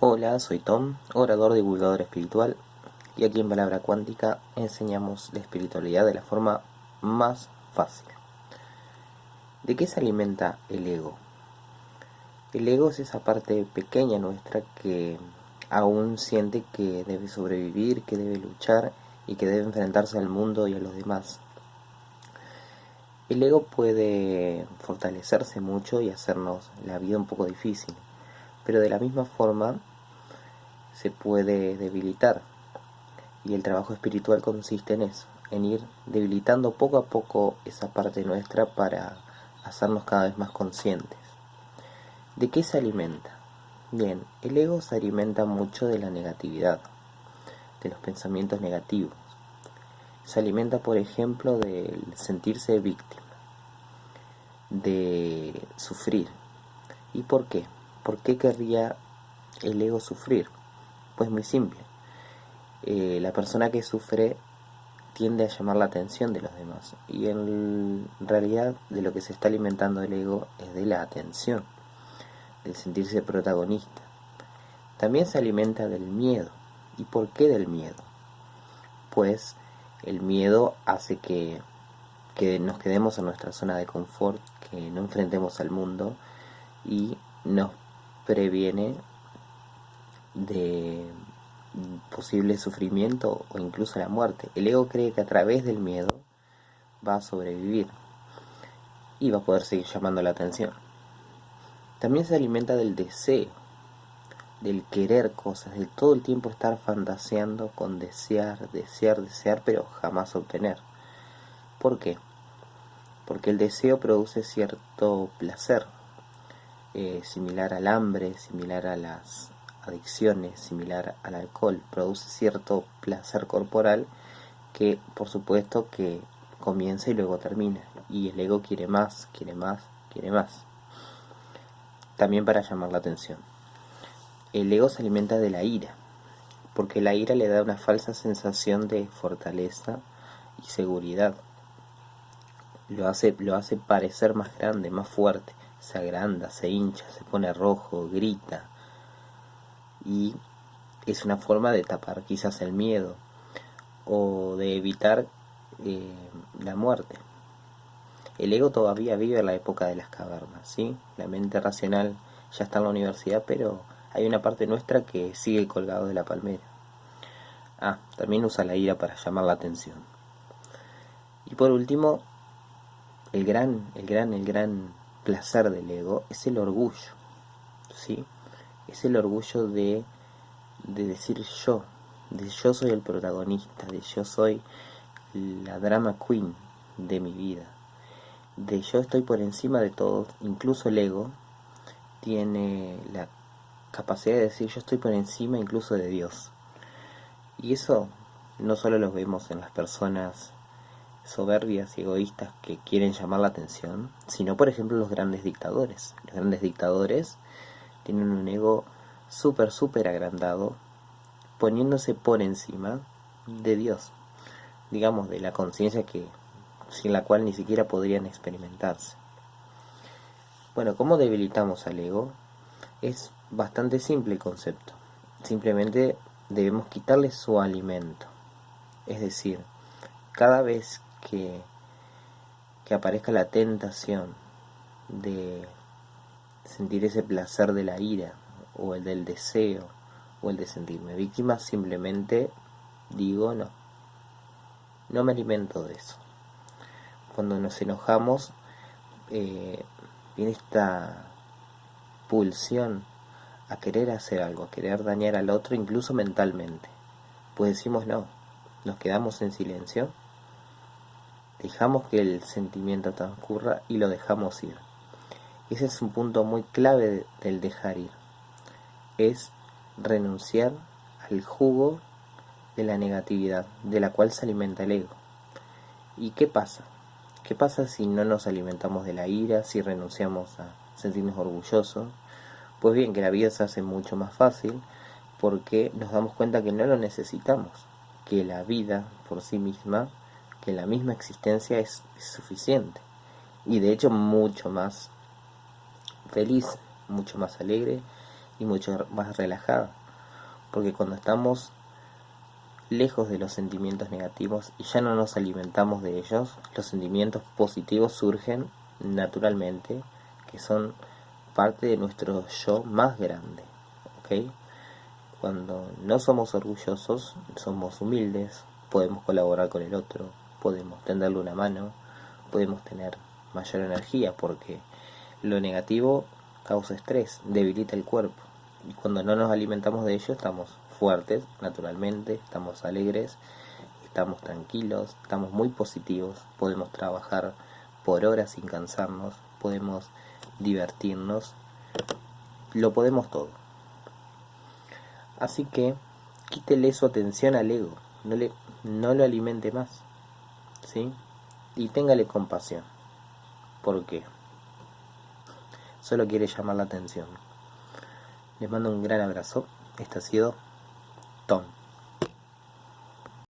Hola, soy Tom, orador divulgador espiritual, y aquí en Palabra Cuántica enseñamos la espiritualidad de la forma más fácil. ¿De qué se alimenta el ego? El ego es esa parte pequeña nuestra que aún siente que debe sobrevivir, que debe luchar y que debe enfrentarse al mundo y a los demás. El ego puede fortalecerse mucho y hacernos la vida un poco difícil, pero de la misma forma se puede debilitar. Y el trabajo espiritual consiste en eso, en ir debilitando poco a poco esa parte nuestra para hacernos cada vez más conscientes. ¿De qué se alimenta? Bien, el ego se alimenta mucho de la negatividad, de los pensamientos negativos. Se alimenta, por ejemplo, del sentirse víctima, de sufrir. ¿Y por qué? ¿Por qué querría el ego sufrir? Pues muy simple. La persona que sufre tiende a llamar la atención de los demás, y en realidad de lo que se está alimentando el ego es de la atención, del sentirse protagonista. También se alimenta del miedo. ¿Y por qué del miedo? Pues el miedo hace que nos quedemos en nuestra zona de confort, que no enfrentemos al mundo, y nos previene de posible sufrimiento o incluso la muerte. El ego cree que a través del miedo va a sobrevivir y va a poder seguir llamando la atención. También se alimenta del deseo, del querer cosas, del todo el tiempo estar fantaseando con desear, pero jamás obtener. ¿Por qué? Porque el deseo produce cierto placer, similar al hambre, similar a las adicciones, similar al alcohol. Produce cierto placer corporal que, por supuesto, que comienza y luego termina. Y el ego quiere más, quiere más, quiere más. También para llamar la atención. El ego se alimenta de la ira, porque la ira le da una falsa sensación de fortaleza y seguridad. Lo hace parecer más grande, más fuerte. Se agranda, se hincha, se pone rojo, grita. Y es una forma de tapar quizás el miedo o de evitar la muerte. El ego todavía vive en la época de las cavernas, ¿sí? La mente racional ya está en la universidad, pero hay una parte nuestra que sigue colgado de la palmera. También usa la ira para llamar la atención. Y por último, el gran placer del ego es el orgullo, ¿sí? Es el orgullo de decir yo, de yo soy el protagonista, de yo soy la drama queen de mi vida, de yo estoy por encima de todos. Incluso el ego tiene la capacidad de decir yo estoy por encima incluso de Dios. Y eso no solo lo vemos en las personas soberbias y egoístas que quieren llamar la atención, sino por ejemplo los grandes dictadores. Los grandes dictadores tienen un ego súper agrandado, poniéndose por encima de Dios, digamos, de la conciencia que sin la cual ni siquiera podrían experimentarse. Bueno, ¿cómo debilitamos al ego? Es bastante simple el concepto. Simplemente debemos quitarle su alimento. Es decir, cada vez que aparezca la tentación de sentir ese placer de la ira, o el del deseo, o el de sentirme víctima, simplemente digo no me alimento de eso. Cuando nos enojamos, viene esta pulsión a querer hacer algo, a querer dañar al otro, incluso mentalmente. Pues decimos no, nos quedamos en silencio, dejamos que el sentimiento transcurra y lo dejamos ir. Ese es un punto muy clave del dejar ir. Es renunciar al jugo de la negatividad, de la cual se alimenta el ego. ¿Y qué pasa? ¿Qué pasa si no nos alimentamos de la ira, si renunciamos a sentirnos orgullosos? Pues bien, que la vida se hace mucho más fácil porque nos damos cuenta que no lo necesitamos, que la vida por sí misma, que la misma existencia es suficiente, y de hecho mucho más feliz, mucho más alegre y mucho más relajada, porque cuando estamos lejos de los sentimientos negativos y ya no nos alimentamos de ellos, los sentimientos positivos surgen naturalmente, que son parte de nuestro yo más grande, ¿ok? Cuando no somos orgullosos, somos humildes, podemos colaborar con el otro, podemos tenderle una mano, podemos tener mayor energía, porque lo negativo causa estrés, debilita el cuerpo, y cuando no nos alimentamos de ello estamos fuertes naturalmente, estamos alegres, estamos tranquilos, estamos muy positivos, podemos trabajar por horas sin cansarnos, podemos divertirnos, lo podemos todo. Así que quítele su atención al ego, no lo alimente más, ¿sí? Y téngale compasión, porque solo quiere llamar la atención. Les mando un gran abrazo. Este ha sido Tom.